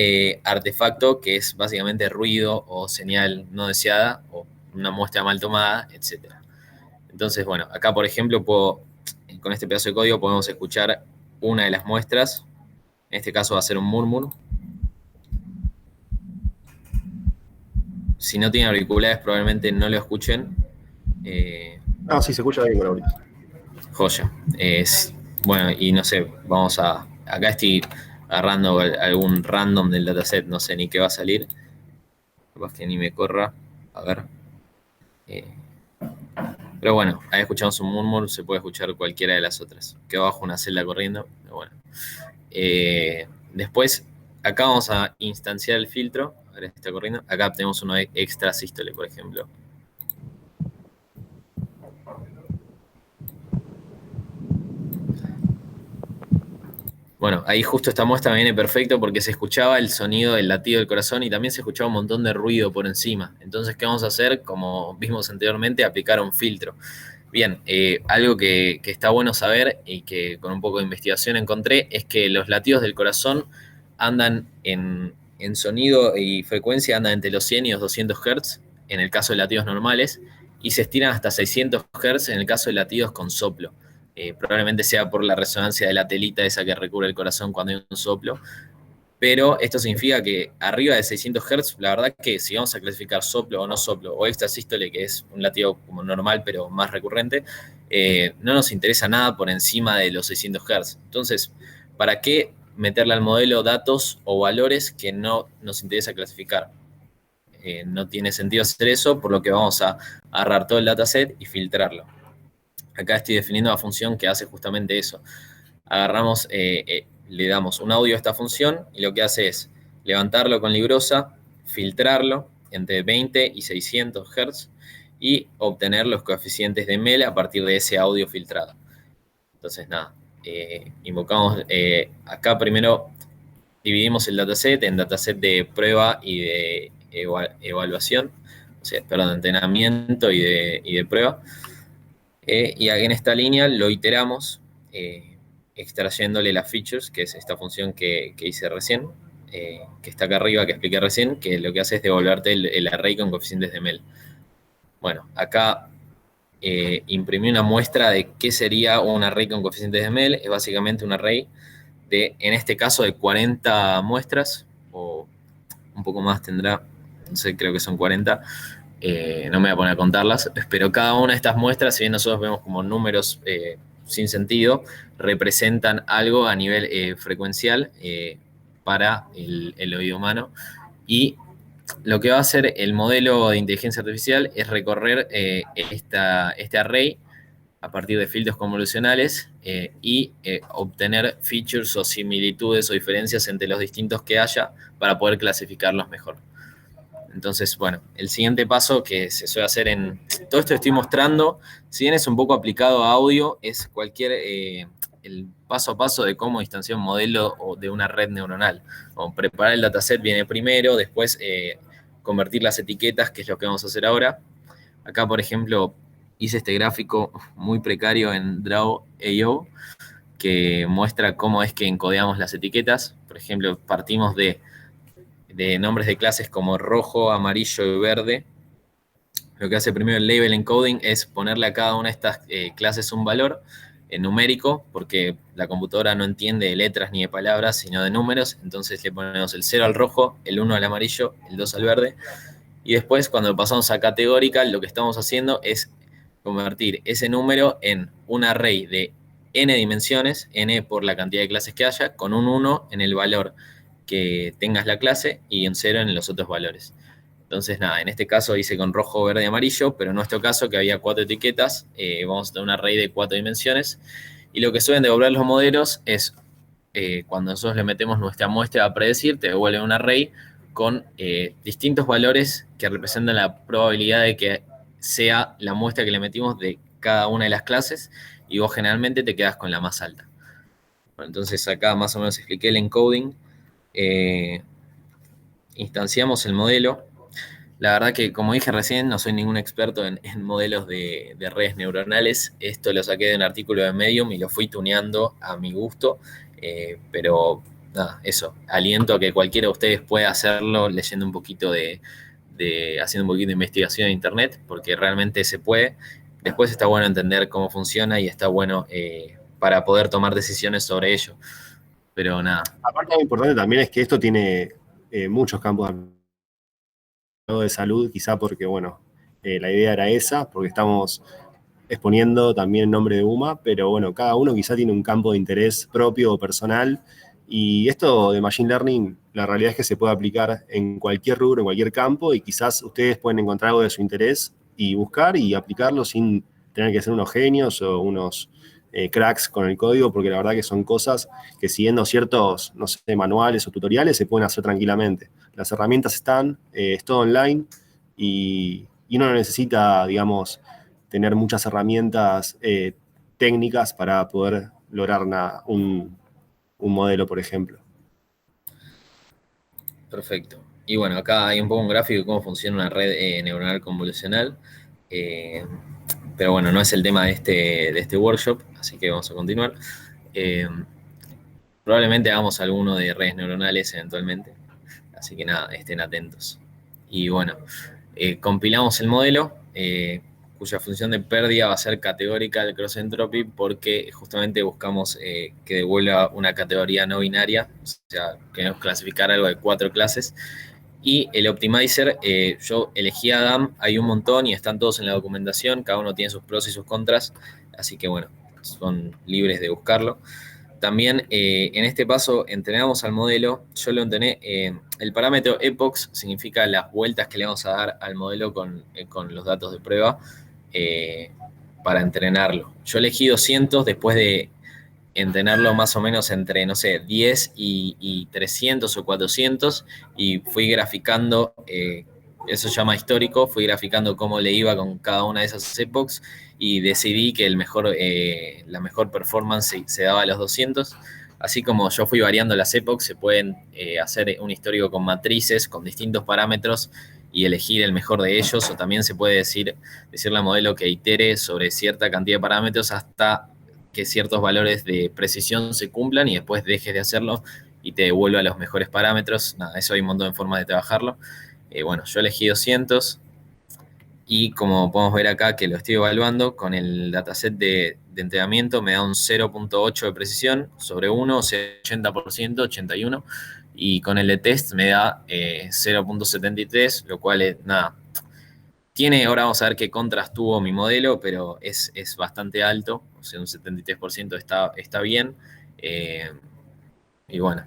artefacto, que es básicamente ruido o señal no deseada o una muestra mal tomada, etc. Entonces, bueno, acá por ejemplo con este pedazo de código podemos escuchar una de las muestras. En este caso va a ser un murmur. Si no tienen auriculares, probablemente no lo escuchen. Sí, se escucha bien con ahorita. Joya. Bueno, y no sé, acá estoy agarrando algún random del dataset, no sé ni qué va a salir. Capaz que ni me corra. A ver. Pero bueno, ahí escuchamos un murmur, se puede escuchar cualquiera de las otras. Quedó abajo una celda corriendo, pero bueno. Después, acá vamos a instanciar el filtro. A ver, está corriendo. Acá tenemos uno extra sístole, por ejemplo. Bueno, ahí justo esta muestra viene perfecto porque se escuchaba el sonido del latido del corazón y también se escuchaba un montón de ruido por encima. Entonces, ¿qué vamos a hacer? Como vimos anteriormente, aplicar un filtro. Bien, algo que está bueno saber y que con un poco de investigación encontré es que los latidos del corazón andan en sonido y frecuencia, andan entre los 100 y los 200 Hz en el caso de latidos normales y se estiran hasta 600 Hz en el caso de latidos con soplo. Probablemente sea por la resonancia de la telita esa que recubre el corazón cuando hay un soplo. pero esto significa que arriba de 600 Hz, la verdad que si vamos a clasificar soplo o no soplo, o extrasístole, que es un latido como normal pero más recurrente, no nos interesa nada por encima de los 600 Hz. Entonces, ¿para qué meterle al modelo datos o valores que no nos interesa clasificar? No tiene sentido hacer eso, por lo que vamos a agarrar todo el dataset y filtrarlo. Acá estoy definiendo la función que hace justamente eso. Agarramos, le damos un audio a esta función y lo que hace es levantarlo con Librosa, filtrarlo entre 20 y 600 Hz y obtener los coeficientes de MEL a partir de ese audio filtrado. Entonces, nada, invocamos, acá primero dividimos el dataset en dataset de prueba y de evaluación, o sea, perdón, de entrenamiento y de prueba. Y en esta línea lo iteramos extrayéndole las features, que es esta función que hice recién, que está acá arriba, que expliqué recién, que lo que hace es devolverte el array con coeficientes de MEL. Bueno, acá imprimí una muestra de qué sería un array con coeficientes de MEL. Es básicamente un array de, en este caso, de 40 muestras, o un poco más tendrá, no sé, creo que son 40. No me voy a poner a contarlas, pero cada una de estas muestras, si bien nosotros vemos como números sin sentido, representan algo a nivel frecuencial para el oído humano. Y lo que va a hacer el modelo de inteligencia artificial es recorrer este array a partir de filtros convolucionales y obtener features o similitudes o diferencias entre los distintos que haya para poder clasificarlos mejor. Entonces, bueno, el siguiente paso que se suele hacer en todo esto que estoy mostrando, si bien es un poco aplicado a audio, es el paso a paso de cómo distanciar un modelo o de una red neuronal. O preparar el dataset viene primero, después convertir las etiquetas, que es lo que vamos a hacer ahora. Acá, por ejemplo, hice este gráfico muy precario en Draw.io que muestra cómo es que encodeamos las etiquetas. Por ejemplo, partimos de nombres de clases como rojo, amarillo y verde. Lo que hace primero el label encoding es ponerle a cada una de estas clases un valor numérico, porque la computadora no entiende de letras ni de palabras, sino de números. Entonces le ponemos el 0 al rojo, el 1 al amarillo, el 2 al verde. Y después, cuando pasamos a categórica, lo que estamos haciendo es convertir ese número en un array de n dimensiones, n por la cantidad de clases que haya, con un 1 en el valor que tengas la clase y un 0 en los otros valores. Entonces, nada, en este caso hice con rojo, verde y amarillo, pero en nuestro caso, que había 4 etiquetas, vamos a tener un array de 4 dimensiones. Y lo que suelen devolver los modelos es, cuando nosotros le metemos nuestra muestra a predecir, te devuelve un array con distintos valores que representan la probabilidad de que sea la muestra que le metimos de cada una de las clases, y vos generalmente te quedas con la más alta. Bueno, entonces acá más o menos expliqué el encoding. Instanciamos el modelo. La verdad que, como dije recién, no soy ningún experto en modelos de redes neuronales. Esto lo saqué de un artículo de Medium y lo fui tuneando a mi gusto. Pero nada, eso. Aliento a que cualquiera de ustedes pueda hacerlo leyendo un poquito haciendo un poquito de investigación en internet, porque realmente se puede. Después está bueno entender cómo funciona y está bueno para poder tomar decisiones sobre ello. Pero nada. Aparte, lo importante también es que esto tiene muchos campos de salud, quizá porque, bueno, la idea era esa, porque estamos exponiendo también el nombre de UMA, pero bueno, cada uno quizá tiene un campo de interés propio o personal, y esto de Machine Learning, la realidad es que se puede aplicar en cualquier rubro, en cualquier campo, y quizás ustedes pueden encontrar algo de su interés y buscar y aplicarlo sin tener que ser unos genios o unos cracks con el código, porque la verdad que son cosas que siguiendo ciertos, no sé, manuales o tutoriales se pueden hacer tranquilamente. Las herramientas están, es todo online, y uno no necesita, digamos, tener muchas herramientas técnicas para poder lograr un modelo, por ejemplo. Perfecto. Y bueno, acá hay un poco un gráfico de cómo funciona una red neuronal convolucional. Eh, pero bueno, no es el tema de este workshop, así que vamos a continuar. Probablemente hagamos alguno de redes neuronales eventualmente, así que nada, estén atentos. Y bueno, compilamos el modelo. cuya función de pérdida va a ser categórica del cross entropy, porque justamente buscamos que devuelva una categoría no binaria, o sea, queremos clasificar algo de 4 clases. Y el optimizer, yo elegí a DAM, hay un montón y están todos en la documentación, cada uno tiene sus pros y sus contras, así que bueno, son libres de buscarlo. También en este paso entrenamos al modelo, yo lo entrené, el parámetro epochs significa las vueltas que le vamos a dar al modelo con los datos de prueba para entrenarlo. Yo elegí 200 después de entrenarlo más o menos entre, no sé, 10 y 300 o 400 y fui graficando, eso se llama histórico, fui graficando cómo le iba con cada una de esas epochs y decidí que la mejor performance se daba a los 200. Así como yo fui variando las epochs, se pueden hacer un histórico con matrices, con distintos parámetros y elegir el mejor de ellos, o también se puede decirle al modelo que itere sobre cierta cantidad de parámetros hasta que ciertos valores de precisión se cumplan y después dejes de hacerlo y te devuelva los mejores parámetros. Nada, eso hay un montón de formas de trabajarlo. Bueno, yo elegí 200 y como podemos ver acá que lo estoy evaluando, con el dataset de entrenamiento me da un 0.8 de precisión sobre 1, o sea, 80%, 81%, y con el de test me da 0.73, lo cual es, nada, ahora vamos a ver qué contras tuvo mi modelo, pero es bastante alto, o sea, un 73% está bien. Y bueno,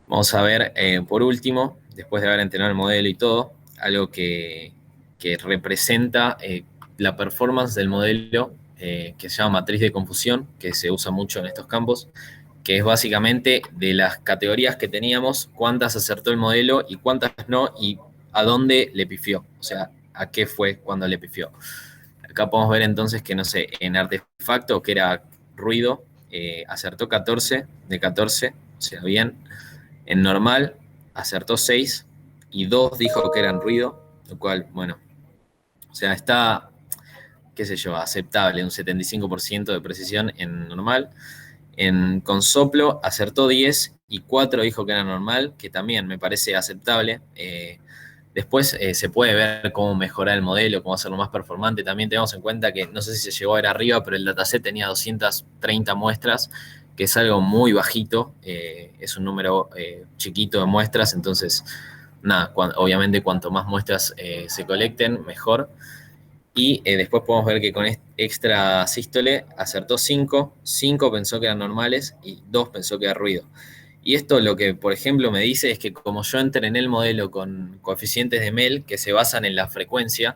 vamos a ver, por último, después de haber entrenado el modelo y todo, algo que representa la performance del modelo, que se llama matriz de confusión, que se usa mucho en estos campos, que es básicamente de las categorías que teníamos, cuántas acertó el modelo y cuántas no, y a dónde le pifió, o sea, a qué fue cuando le pifió. Acá podemos ver entonces que, no sé, en artefacto, que era ruido, acertó 14 de 14, o sea, bien. En normal, acertó 6 y 2 dijo que eran ruido, lo cual, bueno, o sea, está, qué sé yo, aceptable, un 75% de precisión en normal. Con soplo acertó 10 y 4 dijo que era normal, que también me parece aceptable. Después se puede ver cómo mejorar el modelo, cómo hacerlo más performante. También tenemos en cuenta que, no sé si se llegó a ver arriba, pero el dataset tenía 230 muestras, que es algo muy bajito, es un número chiquito de muestras, entonces, nada, obviamente cuanto más muestras se colecten, mejor. Y después podemos ver que con extra sístole acertó 5, 5 pensó que eran normales y 2 pensó que era ruido. Y esto lo que, por ejemplo, me dice es que como yo entrené el modelo con coeficientes de Mel que se basan en la frecuencia,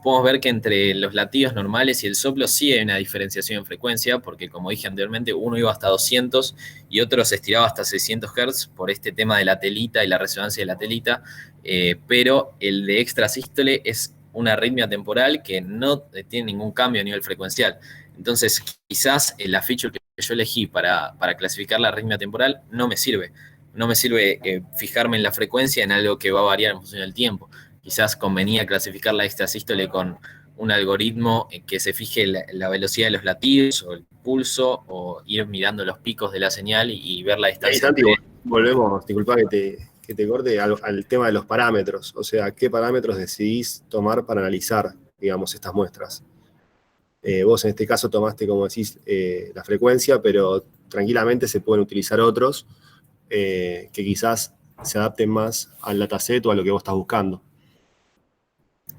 podemos ver que entre los latidos normales y el soplo sí hay una diferenciación en frecuencia, porque como dije anteriormente, uno iba hasta 200 y otro se estiraba hasta 600 Hz por este tema de la telita y la resonancia de la telita, pero el de extrasístole es una arritmia temporal que no tiene ningún cambio a nivel frecuencial. Entonces, quizás la feature que yo elegí para clasificar la arritmia temporal no me sirve. No me sirve fijarme en la frecuencia en algo que va a variar en función del tiempo. Quizás convenía clasificar la extrasístole con un algoritmo que se fije la velocidad de los latidos o el pulso, o ir mirando los picos de la señal y ver la distancia. Santi, volvemos, disculpa que te corte, al tema de los parámetros. O sea, ¿qué parámetros decidís tomar para analizar, digamos, estas muestras? Vos en este caso tomaste, como decís, la frecuencia, pero tranquilamente se pueden utilizar otros que quizás se adapten más al dataset o a lo que vos estás buscando.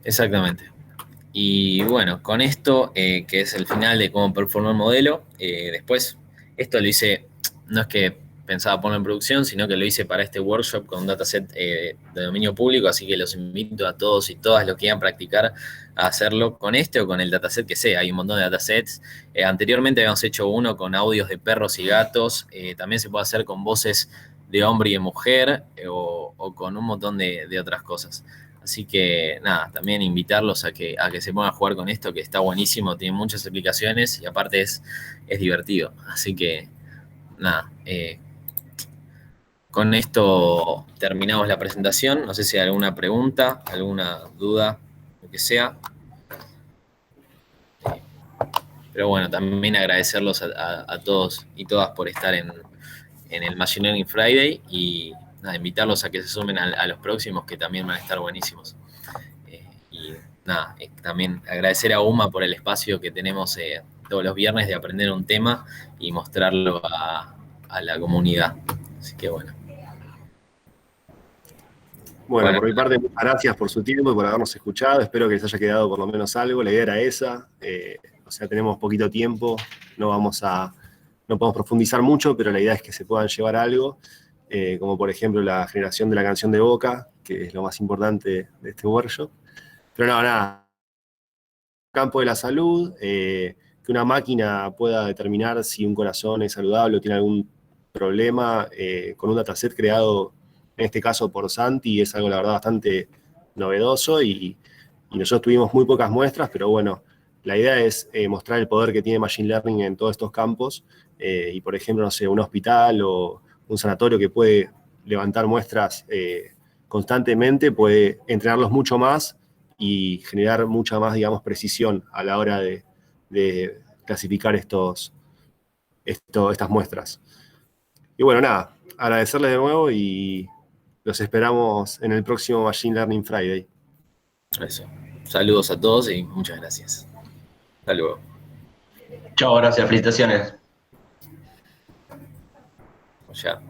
Exactamente. Y bueno, con esto, que es el final de cómo performó el modelo, después, esto lo hice, no es que pensaba ponerlo en producción, sino que lo hice para este workshop con un dataset de dominio público, así que los invito a todos y todas los que quieran practicar a hacerlo con este o con el dataset que sea. Hay un montón de datasets. Anteriormente habíamos hecho uno con audios de perros y gatos, también se puede hacer con voces de hombre y de mujer, o con un montón de otras cosas. Así que nada, también invitarlos a que se pongan a jugar con esto, que está buenísimo, tiene muchas aplicaciones y aparte es divertido. Así que nada, con esto terminamos la presentación. No sé si hay alguna pregunta, alguna duda, lo que sea. Pero bueno, también agradecerlos a todos y todas por estar en el Machine Learning Friday y nada, invitarlos a que se sumen a los próximos, que también van a estar buenísimos. Y nada, también agradecer a UMA por el espacio que tenemos todos los viernes de aprender un tema y mostrarlo a la comunidad. Así que bueno. Bueno, Bueno, por mi parte, muchas gracias por su tiempo y por habernos escuchado. Espero que les haya quedado por lo menos algo. La idea era esa. O sea, tenemos poquito tiempo, no no podemos profundizar mucho, pero la idea es que se puedan llevar algo, como por ejemplo la generación de la canción de Boca, que es lo más importante de este workshop. Pero no, nada, campo de la salud, que una máquina pueda determinar si un corazón es saludable o tiene algún problema, con un dataset creado, en este caso por Santi, es algo la verdad bastante novedoso y nosotros tuvimos muy pocas muestras, pero bueno, la idea es mostrar el poder que tiene Machine Learning en todos estos campos y por ejemplo, no sé, un hospital o un sanatorio que puede levantar muestras constantemente, puede entrenarlos mucho más y generar mucha más, digamos, precisión a la hora de clasificar estas muestras. Y bueno, nada, agradecerles de nuevo y los esperamos en el próximo Machine Learning Friday. eso. Saludos a todos y muchas gracias. Hasta luego. Chao, gracias, felicitaciones. Ya.